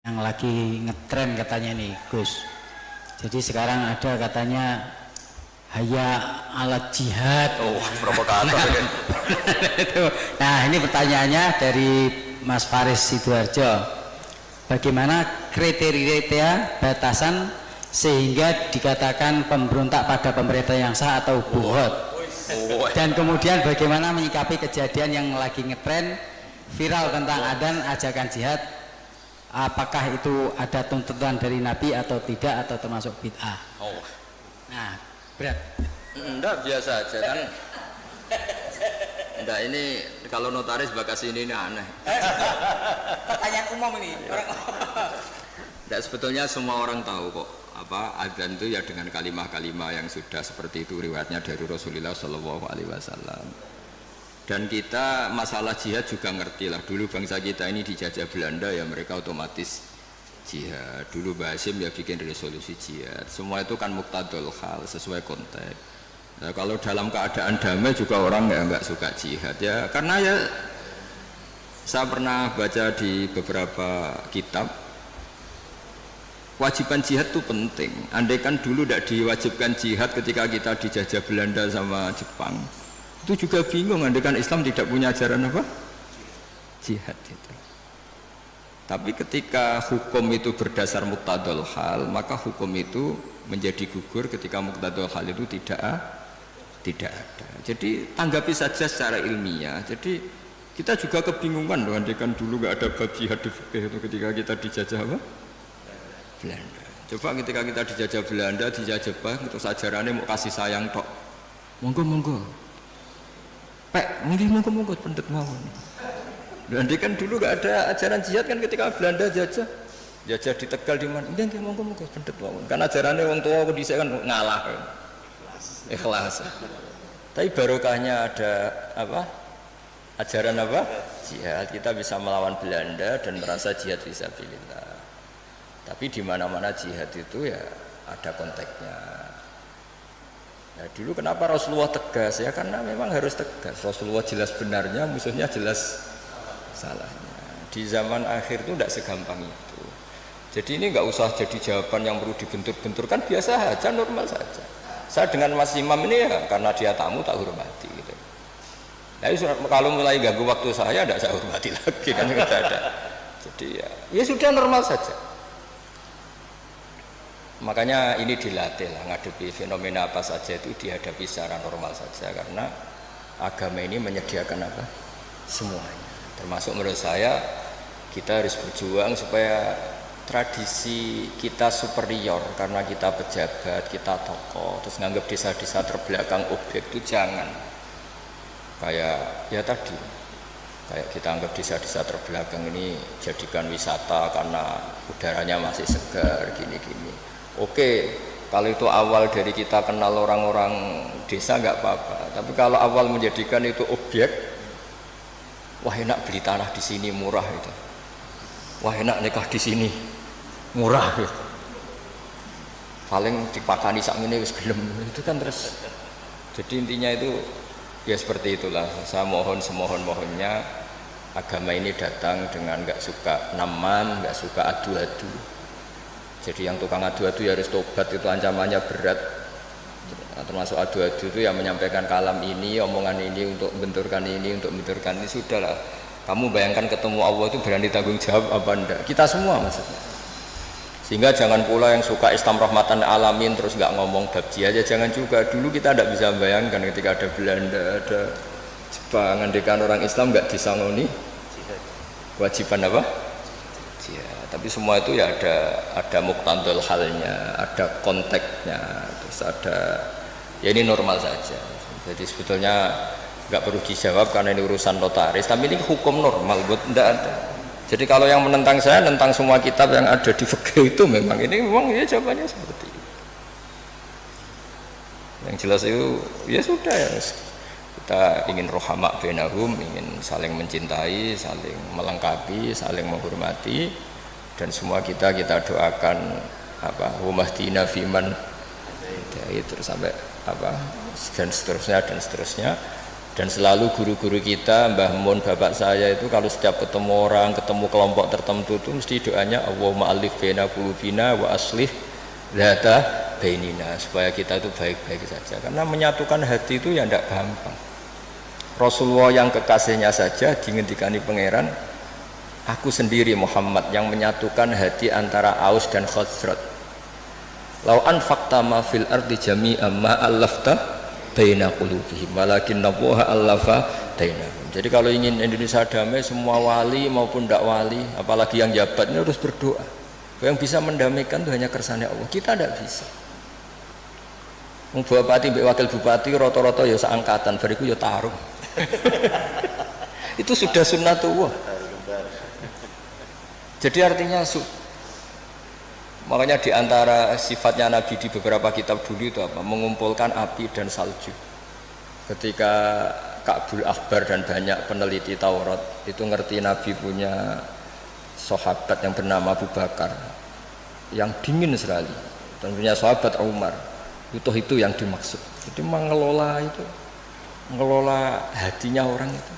yang lagi ngetren katanya nih Gus. Jadi sekarang ada katanya haya ala jihad. Oh, provokator ini. Nah ini pertanyaannya dari Mas Faris Sidoarjo. Bagaimana kriteria batasan sehingga dikatakan pemberontak pada pemerintah yang sah atau buhot? Dan kemudian bagaimana menyikapi kejadian yang lagi ngetren viral tentang adzan ajakan jihad? Apakah itu ada tuntutan dari Nabi atau tidak, atau termasuk bid'ah? Oh. Nah, berat. Enggak, biasa aja kan. Enggak, ini kalau notaris bakas ini aneh. Pertanyaan umum ini. Enggak, sebetulnya semua orang tahu kok apa adzan itu ya dengan kalimah-kalimah yang sudah seperti itu riwayatnya dari Rasulullah Shallallahu Alaihi Wasallam. Dan kita masalah jihad juga ngerti lah. Dulu bangsa kita ini dijajah Belanda ya mereka otomatis jihad. Dulu Mbah Hasyim ya bikin resolusi jihad. Semua itu kan muqtadul hal sesuai konteks. Nah, kalau dalam keadaan damai juga orang ya nggak suka jihad ya karena ya saya pernah baca di beberapa kitab kewajiban jihad itu penting. Andai kan dulu tidak diwajibkan jihad ketika kita dijajah Belanda sama Jepang, itu juga bingung. Andai kan Islam tidak punya ajaran apa? Jihad itu. Tapi ketika hukum itu berdasar muqtadul hal, maka hukum itu menjadi gugur ketika muqtadul hal itu tidak ada. Jadi tanggapi saja secara ilmiah. Jadi kita juga kebingungan loh, andai kan dulu nggak ada bab jihad di fikih itu ketika kita dijajah apa? Belanda. Coba ketika kita dijajah Belanda, dijajah Jepang, terus ajarannya mau kasih sayang tok. Monggo. Pek, monggo pendet mawon. Andai kan dulu nggak ada ajaran jihad kan ketika Belanda jajah di Tegal di mana? Nggih monggo pendet mawon. Kan ajarannya wong tua aku dhisik kan ngalah. Ikhlas. Tapi barokahnya ada apa? Ajaran apa? Jihad. Kita bisa melawan Belanda dan merasa jihad fisabilillah. Tapi di mana-mana jihad itu ya ada konteksnya. Nah, dulu kenapa Rasulullah tegas ya? Karena memang harus tegas. Rasulullah jelas benarnya, musuhnya jelas salahnya. Di zaman akhir itu tidak segampang itu. Jadi ini nggak usah jadi jawaban yang perlu dibentur-bentur, kan biasa aja, normal saja. Saya dengan Mas Imam ini ya karena dia tamu tak hormati gitu. Nah, kalau mulai ganggu waktu saya tidak saya hormati lagi kan tidak ada. Jadi ya sudah normal saja. Makanya ini dilatih lah, ngadepi fenomena apa saja itu dihadapi secara normal saja karena agama ini menyediakan apa? Semuanya. Termasuk menurut saya kita harus berjuang supaya tradisi kita superior karena kita pejabat, kita tokoh, terus nganggap desa-desa terbelakang objek itu jangan. Kayak ya tadi, kayak kita anggap desa-desa terbelakang ini jadikan wisata karena udaranya masih segar, gini-gini. Oke, kalau itu awal dari kita kenal orang-orang desa nggak apa-apa. Tapi kalau awal menjadikan itu objek, wah enak beli tanah di sini murah itu. Wah enak nikah di sini murah gitu. Paling dipakani sak ngene wis gelem itu kan terus. Jadi intinya itu ya seperti itulah. Saya mohon semohon-mohonnya agama ini datang dengan nggak suka naman, nggak suka adu-adu. Jadi yang tukang adu-adu ya harus tobat, itu ancamannya berat. Termasuk adu-adu itu yang menyampaikan kalam ini, omongan ini untuk benturkan ini, sudahlah. Kamu bayangkan ketemu Allah itu berani tanggung jawab apa enggak? Kita semua maksudnya. Sehingga jangan pula yang suka Islam rahmatan alamin terus nggak ngomong bab jihad aja, jangan juga. Dulu kita tidak bisa bayangkan ketika ada Belanda, ada Jepang, andekan orang Islam nggak disangoni kewajiban apa? Jihad. Tapi semua itu ya ada muqtadul halnya, ada konteksnya, terus ada ya ini normal saja. Jadi sebetulnya nggak perlu dijawab karena ini urusan notaris, tapi ini hukum normal buat tidak ada. Jadi kalau yang menentang saya tentang semua kitab yang ada di fikih itu memang ya jawabannya seperti itu. Yang jelas itu ya sudah ya. Kita ingin rohama bainahum, ingin saling mencintai, saling melengkapi, saling menghormati, dan semua kita doakan apa humahdina fiman terus sampai apa dan seterusnya Dan selalu guru-guru kita, Mbah Mun, bapak saya itu kalau setiap ketemu orang, ketemu kelompok tertentu itu mesti doanya Allahumma alif baina qulubina wa aslih dzata bainina, supaya kita itu baik-baik saja. Karena menyatukan hati itu ya tidak gampang. Rasulullah yang kekasihnya saja dingendikani pangeran, aku sendiri Muhammad yang menyatukan hati antara Aus dan Khazraj. Lau anfaqta ma fil ardi jami'an ma allafta baina qulubihim walakinnallaha allafa bainahum. Jadi kalau ingin Indonesia damai, semua wali maupun tidak wali, apalagi yang jabat ini harus berdoa. Yang bisa mendamaikan itu hanya kersane Allah. Kita tidak bisa. Bupati, wakil bupati, roto-roto ya seangkatan, bariku ya tarung. Itu sudah sunnatullah. Jadi artinya makanya diantara sifatnya Nabi di beberapa kitab dulu itu apa? Mengumpulkan api dan salju. Ketika Ka'bul Akhbar dan banyak peneliti Taurat itu ngerti Nabi punya sahabat yang bernama Abu Bakar yang dingin sekali, dan punya sahabat Umar, itu yang dimaksud. Jadi mengelola itu, mengelola hatinya orang itu.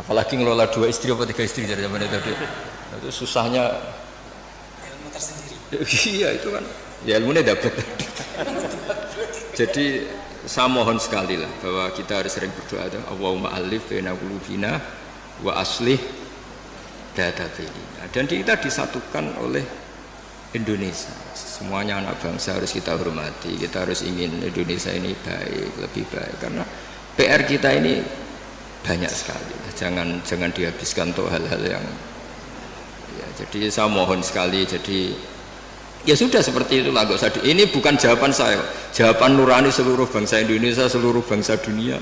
Apalagi ngelola 2 istri atau 3 istri dari zaman itu susahnya. Ilmu tersendiri. Iya itu kan, ya ilmunya dapat. Jadi saya mohon sekali lah bahwa kita harus sering berdoa, Allahumma alif baina qulubina wa aslih dzata bainina. Dan kita disatukan oleh Indonesia. Semuanya anak bangsa harus kita hormati. Kita harus ingin Indonesia ini baik, lebih baik, karena PR kita ini banyak sekali. Jangan dihabiskan untuk hal-hal yang ya, jadi saya mohon sekali. Jadi ya sudah seperti itulah, nggak usah ini bukan jawaban saya, jawaban nurani seluruh bangsa Indonesia, seluruh bangsa dunia.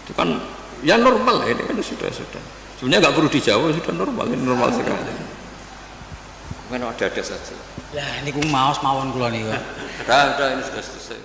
Itu kan ya normal, ini kan sudah sebenarnya nggak perlu dijawab, sudah normal, ini normal sekali. Mungkin ada saja. Lah ini ku maos mawon kula niku. Udah ini sudah selesai.